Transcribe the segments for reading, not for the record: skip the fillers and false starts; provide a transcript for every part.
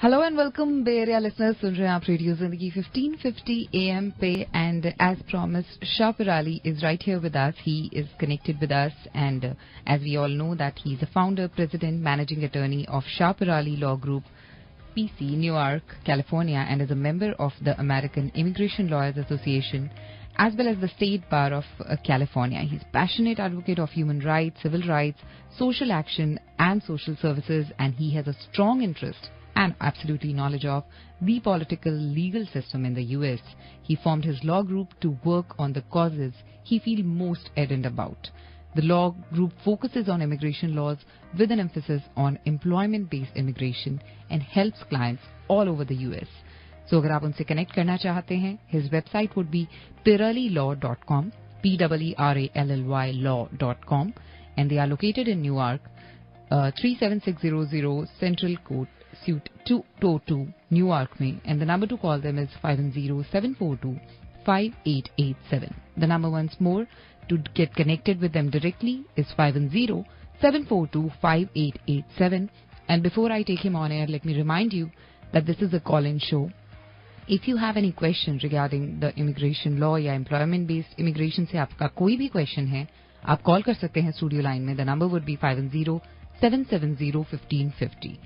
Hello and welcome, Bay Area listeners. सुन रहे हैं आप रेडियो जिंदगी 1550 AM पे, and as promised, Shah Pirali is right here with us. He is connected with us, and as we all know that he's a founder, president, managing attorney of Shah Pirali Law Group, PC, Newark, California, and is a member of the American Immigration Lawyers Association, as well as the State Bar of California. He's a passionate advocate of human rights, civil rights, social action, and social services, and he has a strong interest and absolutely knowledge of the political legal system in the U.S. He formed his law group to work on the causes he feels most ardent about. The law group focuses on immigration laws with an emphasis on employment-based immigration and helps clients all over the U.S. So अगर आप उनसे connect करना चाहते हैं, his website would be piralilaw.com, P-E-R-A-L-L-Y law.com, and they are located in Newark, 37600 Central Court, Suite 202, Newark में, and the number to call them is 510-742-5887. The number once more to get connected with them directly is 510-742-5887. And before I take him on air, let me remind you that this is a call-in show. If you have any question regarding the immigration law या employment based immigration से आपका कोई भी question है, आप call कर सकते हैं स्टूडियो लाइन में. The number would be 510-770-1550.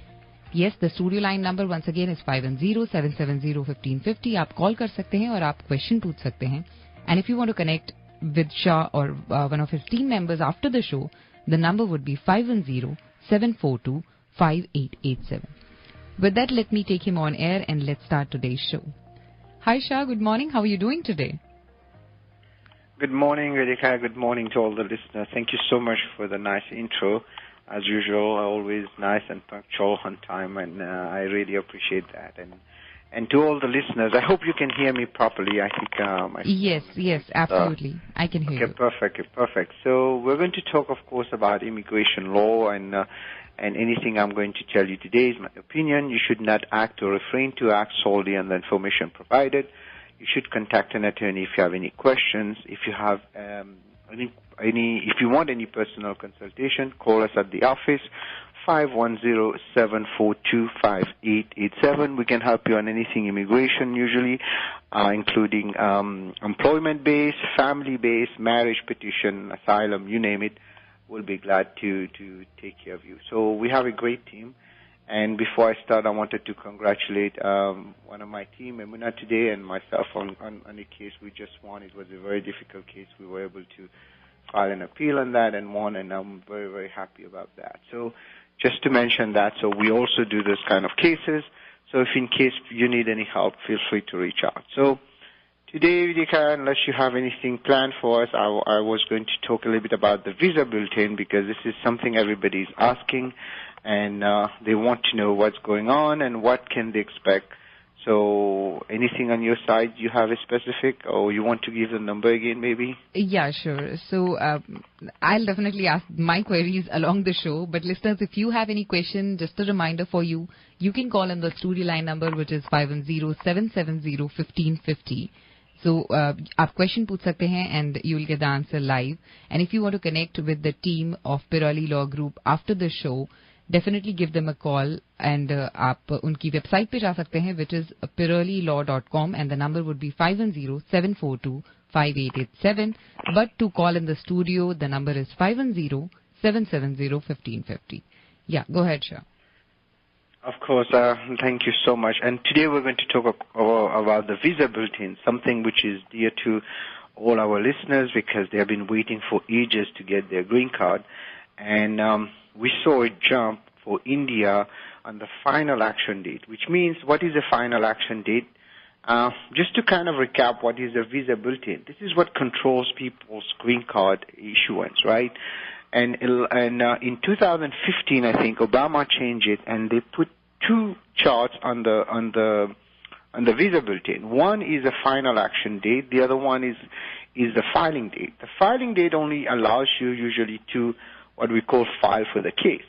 Yes, the studio line number once again is 510-770-1550. आप कॉल कर सकते हैं और आप क्वेश्चन पूछ सकते हैं. And if you want to connect with Shah or one of his team members after the show, the number would be 510-742-5887. With that, let me take him on air and let's start today's show. Hi Shah, good morning. How are you doing today? Good morning, Radhika. Good morning to all the listeners. Thank you so much for the nice intro. As usual, always nice and punctual on time, and I really appreciate that. And to all the listeners, I hope you can hear me properly. I think yes, absolutely. I can hear you. Perfect. So we're going to talk, of course, about immigration law, and anything I'm going to tell you today is my opinion. You should not act or refrain to act solely on the information provided. You should contact an attorney if you have any questions. If you have if you want any personal consultation, call us at the office, 510-742-5887. We can help you on anything immigration usually, including employment-based, family-based, marriage petition, asylum, you name it. We'll be glad to take care of you. So we have a great team. And before I start, I wanted to congratulate one of my team, Emuna, today, and myself on a case we just won. It was a very difficult case. We were able to file an appeal on that and won, and I'm very, very happy about that. So just to mention that, so we also do this kind of cases. So if in case you need any help, feel free to reach out. So today, Vidika, unless you have anything planned for us, I was going to talk a little bit about the visa bulletin, because this is something everybody's asking, and they want to know what's going on and what can they expect. So anything on your side you have a specific, or you want to give the number again maybe? Yeah, sure. So I'll definitely ask my queries along the show. But listeners, if you have any question, just a reminder for you, you can call on the studio line number, which is 510-770-1550. So आप question पूछ सकते हैं and you will get the answer live. And if you want to connect with the team of Pirali Law Group after the show, definitely give them a call, and आप उनकी website पे जा सकते हैं, which is piralilaw.com, and the number would be 510-742-5887. But to call in the studio, the number is 510-770-1550. Yeah, go ahead, Shah. Of course, thank you so much. And today we're going to talk about the visa bulletin, something which is dear to all our listeners because they have been waiting for ages to get their green card. And we saw a jump for India on the final action date, which means what is the final action date? Just to kind of recap, what is a visa bulletin? This is what controls people's green card issuance, right? And in 2015, I think Obama changed it, and they put two charts on the visa bulletin. One is a final action date. The other one is the filing date. The filing date only allows you usually to what we call file for the case,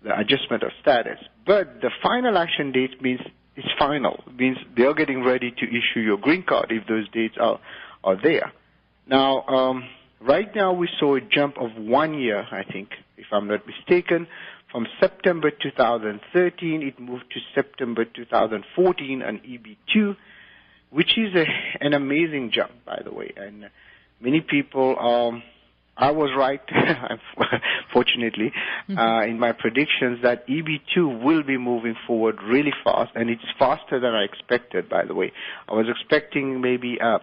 the adjustment of status. But the final action date means it's final. It means they're getting ready to issue your green card if those dates are there. Now, right now we saw a jump of 1 year, I think, if I'm not mistaken, From September 2013, it moved to September 2014 on EB2, which is an amazing jump, by the way. And many people, I was right, fortunately, in my predictions that EB2 will be moving forward really fast, and it's faster than I expected, by the way. I was expecting maybe a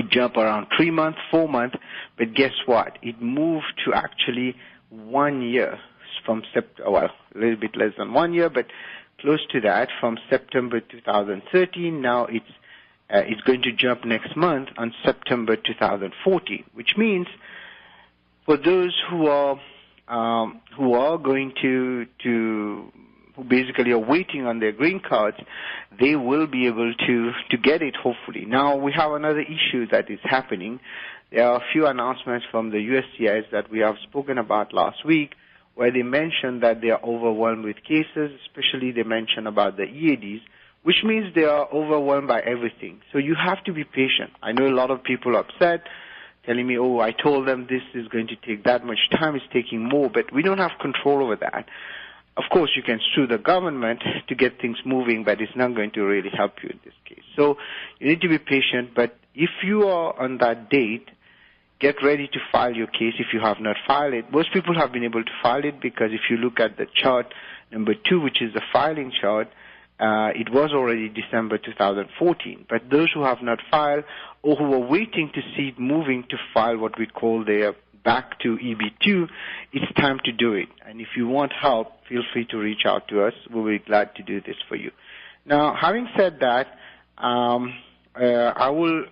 jump around 3 months, 4 months, but guess what? It moved to actually 1 year from a little bit less than 1 year, but close to that, from September 2013. Now it's going to jump next month on September 2014, which means for those who are going who basically are waiting on their green cards, they will be able to get it, hopefully. Now, we have another issue that is happening. There are a few announcements from the USCIS that we have spoken about last week, where they mentioned that they are overwhelmed with cases, especially they mentioned about the EADs, which means they are overwhelmed by everything. So you have to be patient. I know a lot of people are upset, telling me, oh, I told them this is going to take that much time, it's taking more, but we don't have control over that. Of course, you can sue the government to get things moving, but it's not going to really help you in this case. So you need to be patient, but if you are on that date, get ready to file your case if you have not filed it. Most people have been able to file it because if you look at the chart number 2, which is the filing chart, it was already December 2014. But those who have not filed or who are waiting to see it moving to file what we call their back to EB2, it's time to do it. And if you want help, feel free to reach out to us. We'll be glad to do this for you. Now, having said that, I will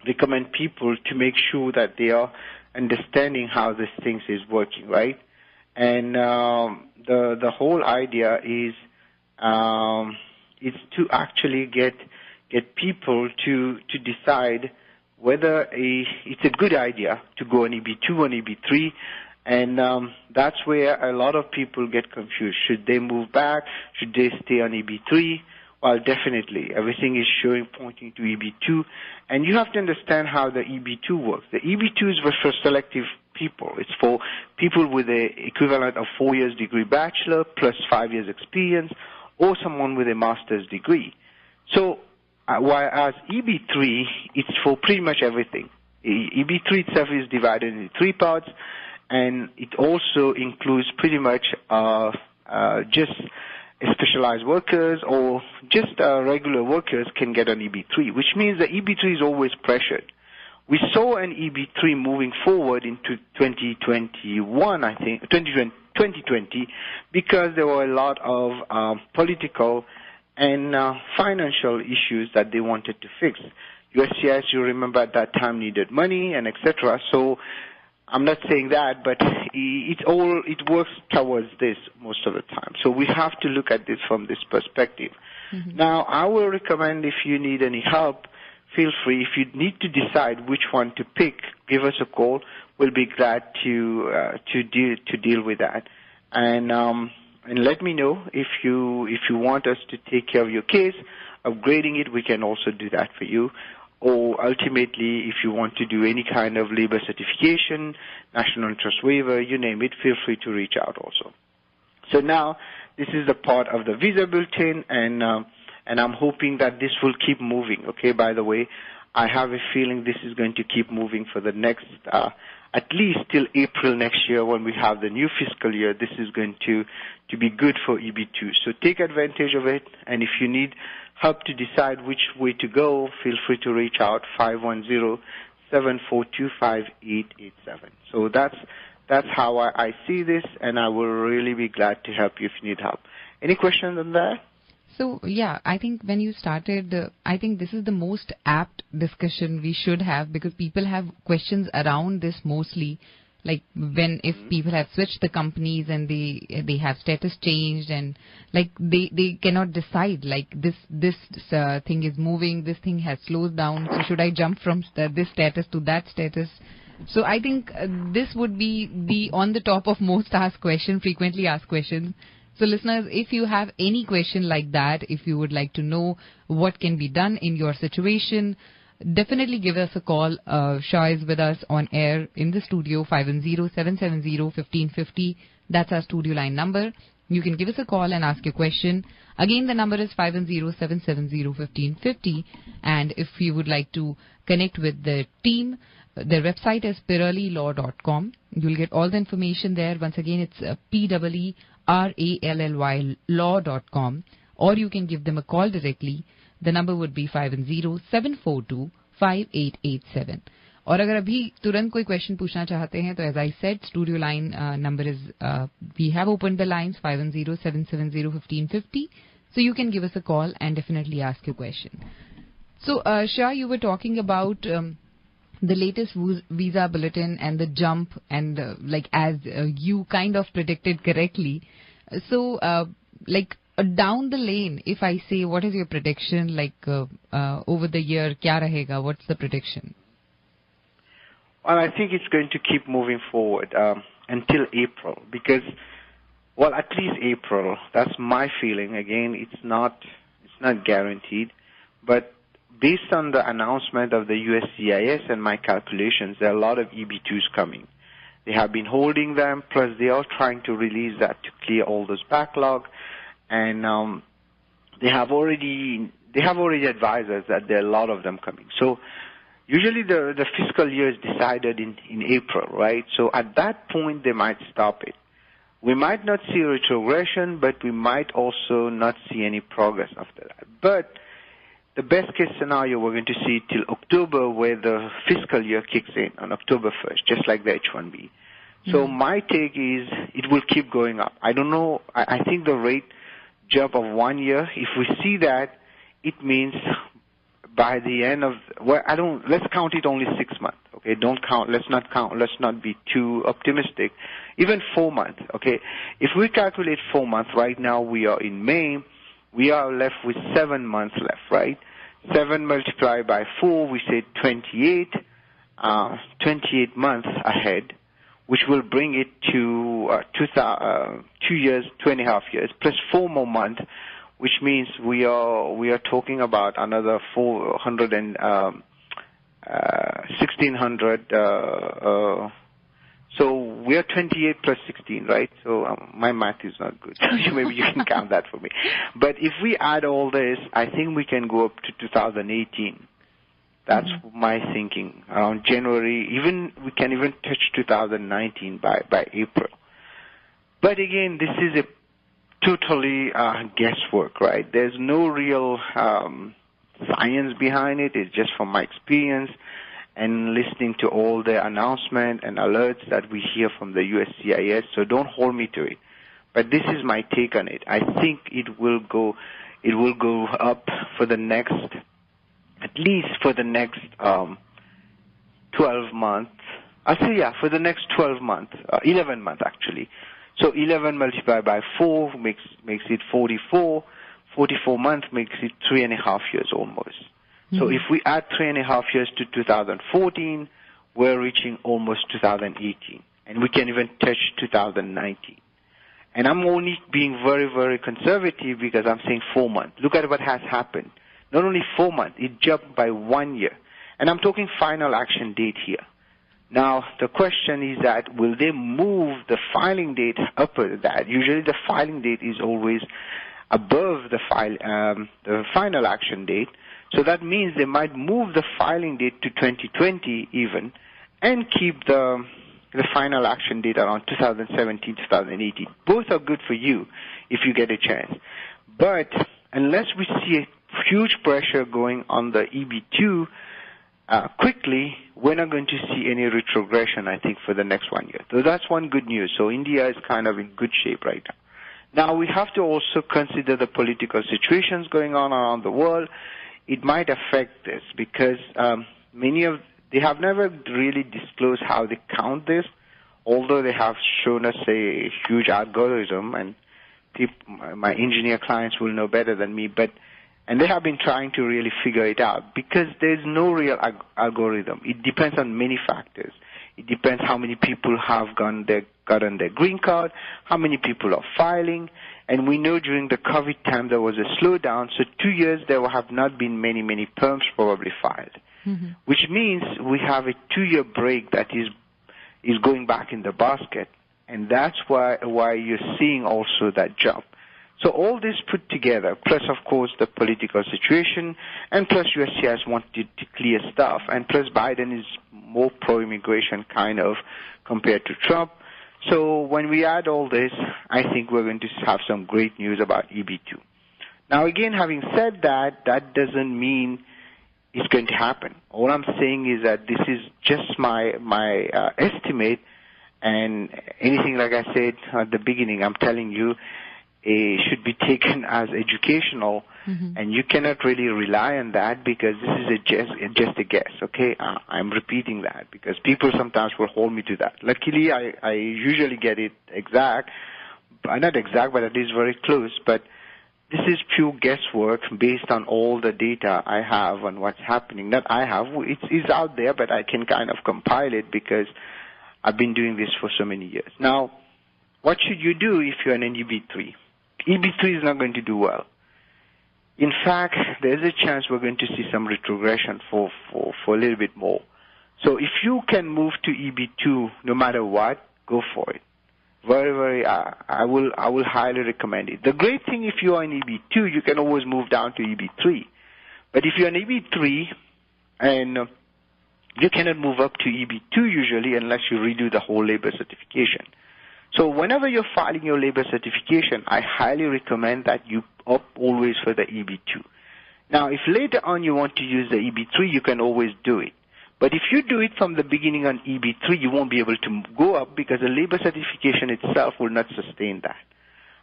recommend people to make sure that they are understanding how this thing is working, right? And the whole idea is to actually get people to decide whether it's a good idea to go on EB2 or EB3, and that's where a lot of people get confused. Should they move back? Should they stay on EB3? Well, definitely. Everything is pointing to EB2, and you have to understand how the EB2 works. The EB2 is for selective people. It's for people with the equivalent of 4 years degree bachelor plus 5 years experience, or someone with a master's degree. So, whereas EB3, it's for pretty much everything. EB3 itself is divided into 3 parts, and it also includes pretty much just specialized workers or just regular workers can get an EB3, which means that EB3 is always pressured. We saw an EB3 moving forward into 2021, I think, 2020, because there were a lot of political and financial issues that they wanted to fix. USCIS, you remember at that time, needed money and etc. So I'm not saying that, but it works towards this most of the time. So we have to look at this from this perspective. Mm-hmm. Now, I will recommend if you need any help, feel free. If you need to decide which one to pick, give us a call. We'll be glad to deal with that. And let me know if you want us to take care of your case, upgrading it. We can also do that for you. Or ultimately, if you want to do any kind of labor certification, national interest waiver, you name it, feel free to reach out also. So now, this is the part of the visa bulletin, and I'm hoping that this will keep moving. Okay, by the way, I have a feeling this is going to keep moving for the next, at least till April next year when we have the new fiscal year. This is going to be good for EB2. So take advantage of it, and if you need help to decide which way to go, feel free to reach out, 510-742-5887. So that's how I see this, and I will really be glad to help you if you need help. Any questions on that? So, yeah, I think when you started, I think this is the most apt discussion we should have, because people have questions around this mostly, like if people have switched the companies and they have status changed, and like they cannot decide, like this thing is moving, this thing has slowed down, so should I jump from this status to that status? So I think this would be the on the top of most frequently asked questions. So listeners, if you have any question like that, if you would like to know what can be done in your situation, definitely give us a call. Shah is with us on air in the studio, 510-770-1550. That's our studio line number. You can give us a call and ask your question. Again, the number is 510-770-1550. And if you would like to connect with the team, their website is pirallylaw.com. You'll get all the information there. Once again, it's PEERALLY law.com. Or you can give them a call directly. The number would be 510-742-5887. और अगर अभी तुरंत कोई question पूछना चाहते हैं तो as I said studio line number is we have open the lines 510-770-1550 so you can give us a call and definitely ask your question. So Shah, you were talking about the latest visa bulletin and the jump and like as you kind of predicted correctly. So down the lane, if I say what is your prediction over the year, kya rahega? What's the prediction? Well, I think it's going to keep moving forward until April because, well, at least April. That's my feeling. Again, it's not guaranteed, but based on the announcement of the USCIS and my calculations, there are a lot of EB2s coming. They have been holding them, plus they are trying to release that to clear all this backlog, and they have already advised us that there are a lot of them coming. So usually the fiscal year is decided in April, right? So at that point, they might stop it. We might not see retrogression, but we might also not see any progress after that. But the best case scenario, we're going to see till October, where the fiscal year kicks in on October 1st, just like the H-1B. So my take is it will keep going up. I don't know. I think the rate jump of 1 year, if we see that, it means by the end of, let's count it only 6 months, okay? Let's not be too optimistic. Even 4 months, okay? If we calculate 4 months, right now we are in May, we are left with 7 months left, right? 7 multiplied by 4, we say 28 months ahead, which will bring it to 2 years, 2.5 years, plus 4 more months, which means we are talking about another 1600. So we are 28 plus 16, right? So my math is not good. Maybe you can count that for me. But if we add all this, I think we can go up to 2018. That's my thinking. Around January, we can even touch 2019 by April. But again, this is a totally guesswork, right? There's no real science behind it. It's just from my experience and listening to all the announcements and alerts that we hear from the USCIS. So don't hold me to it. But this is my take on it. I think it will go up for the next, at least for the next 12 months. I'll say, for the next 12 months, 11 months actually. So 11 multiplied by 4 makes it 44. 44 months makes it 3.5 years almost. So if we add 3.5 years to 2014, we're reaching almost 2018. And we can even touch 2019. And I'm only being very, very conservative because I'm saying 4 months. Look at what has happened. Not only 4 months, it jumped by 1 year. And I'm talking final action date here. Now, the question is that will they move the filing date up to that? Usually the filing date is always above the final action date. So that means they might move the filing date to 2020 even and keep the final action date around 2017, 2018. Both are good for you if you get a chance. But unless we see a huge pressure going on the EB2 quickly, we're not going to see any retrogression, I think, for the next 1 year. So that's one good news. So India is kind of in good shape right now. Now we have to also consider the political situations going on around the world. It might affect this because they have never really disclosed how they count this, although they have shown us a huge algorithm, and my engineer clients will know better than me, and they have been trying to really figure it out because there's no real algorithm. It depends on many factors. It depends how many people have gotten their green card, how many people are filing, and we know during the COVID time there was a slowdown, so 2 years there have not been many perms probably filed, which means we have a 2-year break that is going back in the basket. and that's why you're seeing also that jump. So all this put together, plus of course the political situation, and plus USCIS wanted to clear stuff, and plus Biden is more pro-immigration kind of compared to Trump. So when we add all this, I think we're going to have some great news about EB2. Now again, having said that, that doesn't mean it's going to happen. All I'm saying is that this is just my estimate, and anything like I said at the beginning, I'm telling you, it should be taken as educational, and you cannot really rely on that because this is just a guess, okay? I'm repeating that because people sometimes will hold me to that. Luckily, I usually get it exact, not exact, but at least very close, but this is pure guesswork based on all the data I have on what's happening. Not I have, it's out there, but I can kind of compile it because I've been doing this for so many years. Now, what should you do if you're an EB3? EB3 is not going to do well. In fact, there's a chance we're going to see some retrogression for a little bit more. So if you can move to EB2 no matter what, go for it. I will highly recommend it. The great thing, if you are in EB2, you can always move down to EB3. But if you're an EB3 and you cannot move up to EB2 usually unless you redo the whole labor certification. So whenever you're filing your labor certification, I highly recommend that you opt always for the EB2. Now, if later on you want to use the EB3, you can always do it. But if you do it from the beginning on EB3, you won't be able to go up because the labor certification itself will not sustain that.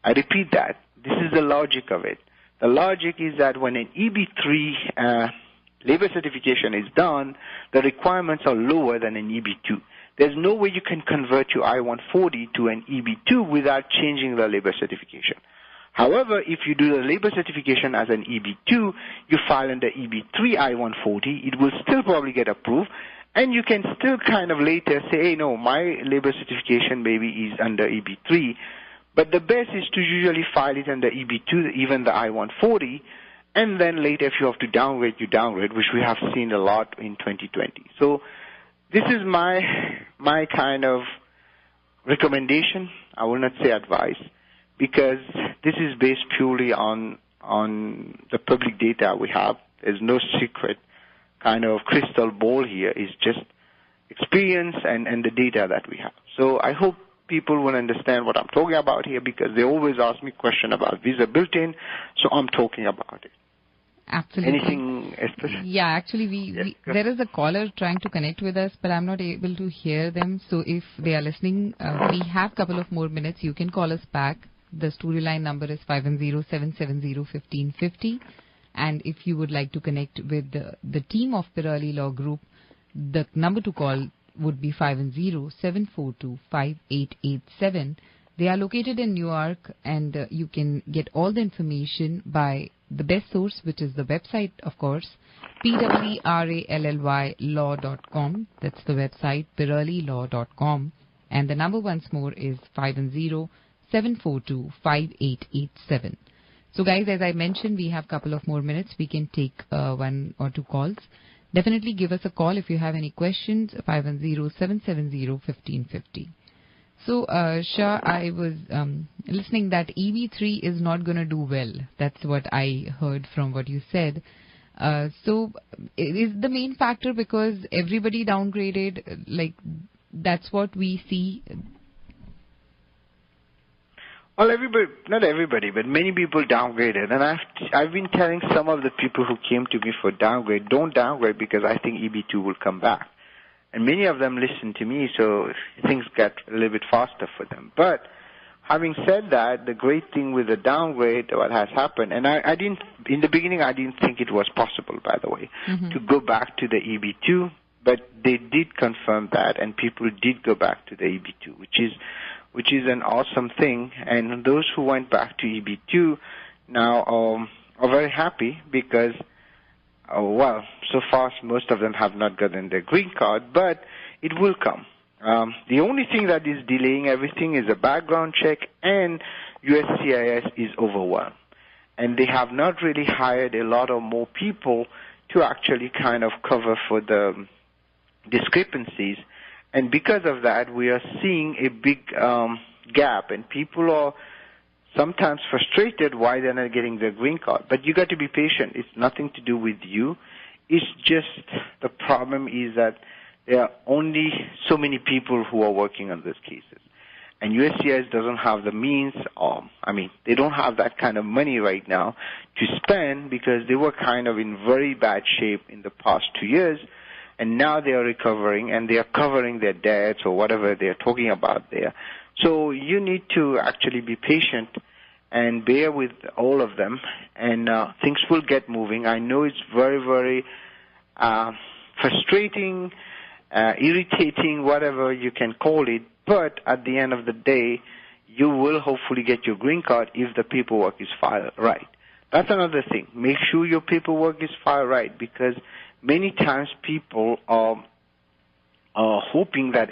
I repeat that. This is the logic of it. The logic is that when an EB3 labor certification is done, the requirements are lower than an EB2. There's no way you can convert your I-140 to an EB2 without changing the labor certification. However, if you do the labor certification as an EB2, you file under EB3 I-140, it will still probably get approved, and you can still kind of later say, hey, no, my labor certification maybe is under EB3, but the best is to usually file it under EB2, even the I-140, and then later if you have to downgrade, you downgrade, which we have seen a lot in 2020. So this is my kind of recommendation. I will not say advice, because this is based purely on the public data we have. There's no secret kind of crystal ball here. It's just experience and the data that we have. So I hope people will understand what I'm talking about here, because they always ask me questions about visa Bulletin, so I'm talking about it. Absolutely. Anything special? Yeah, actually, there is a caller trying to connect with us, but I'm not able to hear them. So if they are listening, we have a couple of more minutes. You can call us back. The studio line number is 510-770-1550. And if you would like to connect with the team of Pirali Law Group, the number to call would be 510-742-5887. They are located in Newark, and you can get all the information by the best source, which is the website, of course, PWRALLYlaw.com. That's the website, PiraliLaw.com. And the number once more is 510-742-5887. So, guys, as I mentioned, we have a couple of more minutes. We can take one or two calls. Definitely give us a call if you have any questions, 510-770-1550. So, Shah, I was listening that EB3 is not going to do well. That's what I heard from what you said. So, is the main factor because everybody downgraded? Like, that's what we see? Well, not everybody, but many people downgraded. And I've been telling some of the people who came to me for downgrade, don't downgrade because I think EB2 will come back. And many of them listened to me, so things got a little bit faster for them. But having said that, the great thing with the downgrade, what has happened, and I didn't, in the beginning, I didn't think it was possible, by the way, to go back to the EB2, but they did confirm that, and people did go back to the EB2, which is an awesome thing. And those who went back to EB2 now are very happy because, so far most of them have not gotten their green card, but it will come. The only thing that is delaying everything is a background check, and USCIS is overwhelmed. And they have not really hired a lot of more people to actually kind of cover for the discrepancies. And because of that, we are seeing a big gap, and people are sometimes frustrated why they're not getting their green card. But you got to be patient. It's nothing to do with you. It's just the problem is that there are only so many people who are working on these cases. And USCIS doesn't have the means, they don't have that kind of money right now to spend because they were kind of in very bad shape in the past 2 years. And now they are recovering and they are covering their debts or whatever they are talking about there. So you need to actually be patient and bear with all of them, and things will get moving. I know it's very, very frustrating, irritating, whatever you can call it, but at the end of the day, you will hopefully get your green card if the paperwork is filed right. That's another thing. Make sure your paperwork is filed right, because many times people are hoping that,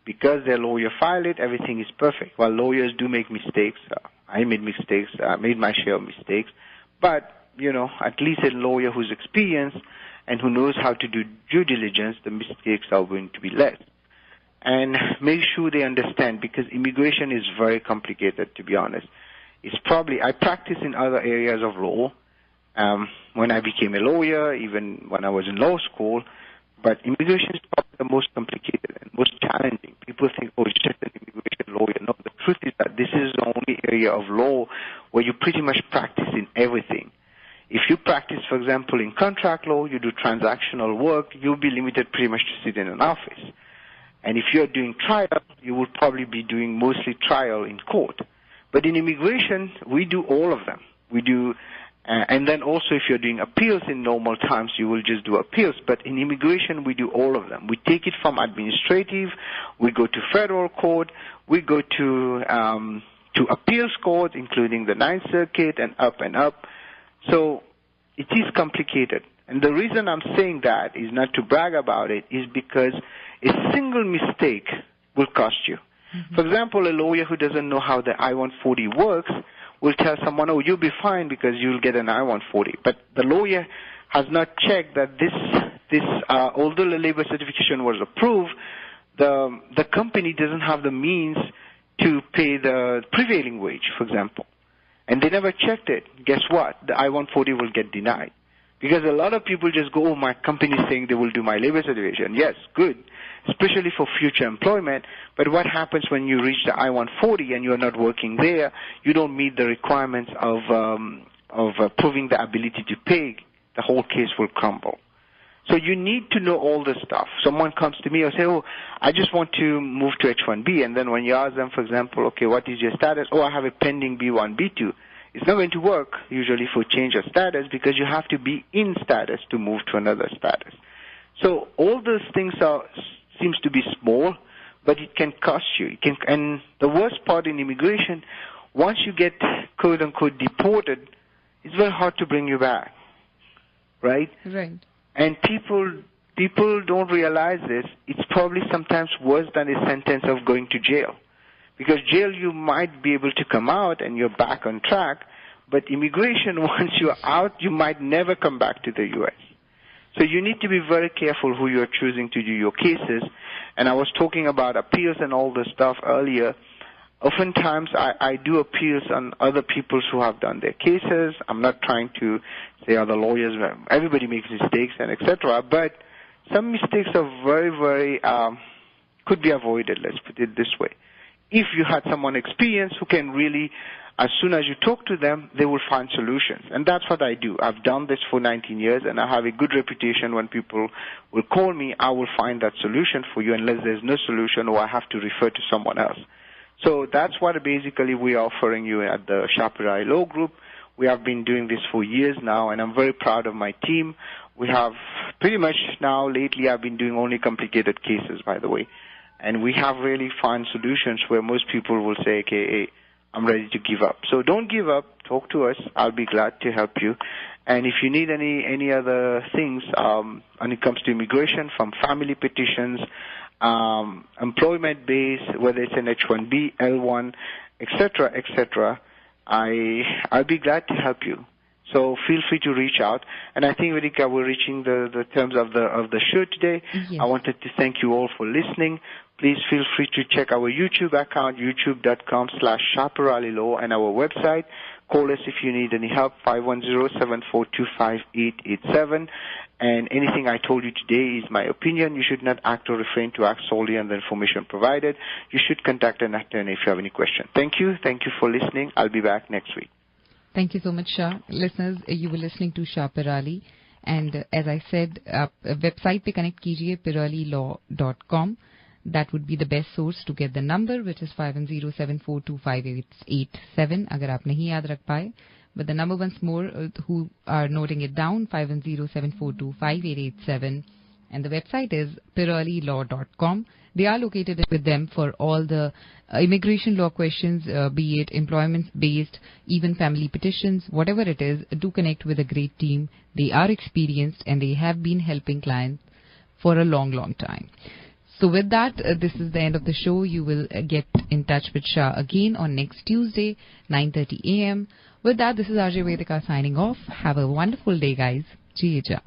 because their lawyer filed it, everything is perfect. Well, lawyers do make mistakes. I made mistakes. I made my share of mistakes. But, at least a lawyer who's experienced and who knows how to do due diligence, the mistakes are going to be less. And make sure they understand, because immigration is very complicated, to be honest. I practice in other areas of law when I became a lawyer, even when I was in law school. But immigration is probably the most complicated and most challenging. People think, it's just an immigration lawyer. No, the truth is that this is the only area of law where you pretty much practice in everything. If you practice, for example, in contract law, you do transactional work, you'll be limited pretty much to sit in an office. And if you're doing trial, you will probably be doing mostly trial in court. But in immigration, we do all of them. We do, and then also if you're doing appeals in normal times, you will just do appeals. But in immigration, we do all of them. We take it from administrative, we go to federal court, we go to appeals court, including the Ninth Circuit and up and up. So it is complicated. And the reason I'm saying that is not to brag about it, is because a single mistake will cost you. Mm-hmm. For example, a lawyer who doesn't know how the I-140 works will tell someone, you'll be fine because you'll get an I-140. But the lawyer has not checked that although the labor certification was approved, the company doesn't have the means to pay the prevailing wage, for example. And they never checked it. Guess what? The I-140 will get denied. Because a lot of people just go, my company is saying they will do my labor certification. Yes, good, especially for future employment. But what happens when you reach the I-140 and you're not working there? You don't meet the requirements of proving the ability to pay. The whole case will crumble. So you need to know all this stuff. Someone comes to me and say, I just want to move to H-1B. And then when you ask them, for example, okay, what is your status? I have a pending B-1, B-2. It's not going to work usually for change of status, because you have to be in status to move to another status. So all those things seems to be small, but it can cost you. And the worst part in immigration, once you get quote unquote deported, it's very hard to bring you back, right? Right. And people don't realize this. It's probably sometimes worse than a sentence of going to jail. Because jail, you might be able to come out and you're back on track, but immigration, once you're out, you might never come back to the U.S. So you need to be very careful who you're choosing to do your cases. And I was talking about appeals and all this stuff earlier. Oftentimes, I do appeals on other people who have done their cases. I'm not trying to say other lawyers, everybody makes mistakes and etc. But some mistakes are very, very, could be avoided, let's put it this way. If you had someone experienced who can really, as soon as you talk to them, they will find solutions. And that's what I do. I've done this for 19 years, and I have a good reputation. When people will call me, I will find that solution for you unless there's no solution or I have to refer to someone else. So that's what basically we are offering you at the Shapirali Law Group. We have been doing this for years now, and I'm very proud of my team. We have pretty much now, lately, I've been doing only complicated cases, by the way. And we have really found solutions where most people will say, okay, I'm ready to give up. So don't give up. Talk to us. I'll be glad to help you. And if you need any other things when it comes to immigration, from family petitions, employment base, whether it's an H-1B, L-1, etc., I'll be glad to help you. So feel free to reach out. And I think, Vedika, we're reaching the terms of the show today. Yes. I wanted to thank you all for listening. Please feel free to check our YouTube account, youtube.com/SharperAliLaw, and our website. Call us if you need any help, 510-742-5887. And anything I told you today is my opinion. You should not act or refrain to act solely on the information provided. You should contact an attorney if you have any question. Thank you. Thank you for listening. I'll be back next week. Thank you so much, Shah. Listeners, you were listening to Shah Pirali. And as I said, website pe connect kijiye, piralilaw.com. That would be the best source to get the number, which is 510-742-5887, agar aap nahi yaad rakh paaye. But the number once more, who are noting it down, 510-742-5887. And the website is piralilaw.com. They are located with them for all the immigration law questions, be it employment-based, even family petitions, whatever it is. Do connect with a great team. They are experienced and they have been helping clients for a long, long time. So with that, this is the end of the show. You will get in touch with Shah again on next Tuesday, 9:30 a.m. With that, this is RJ Vedika signing off. Have a wonderful day, guys. Jai Jai.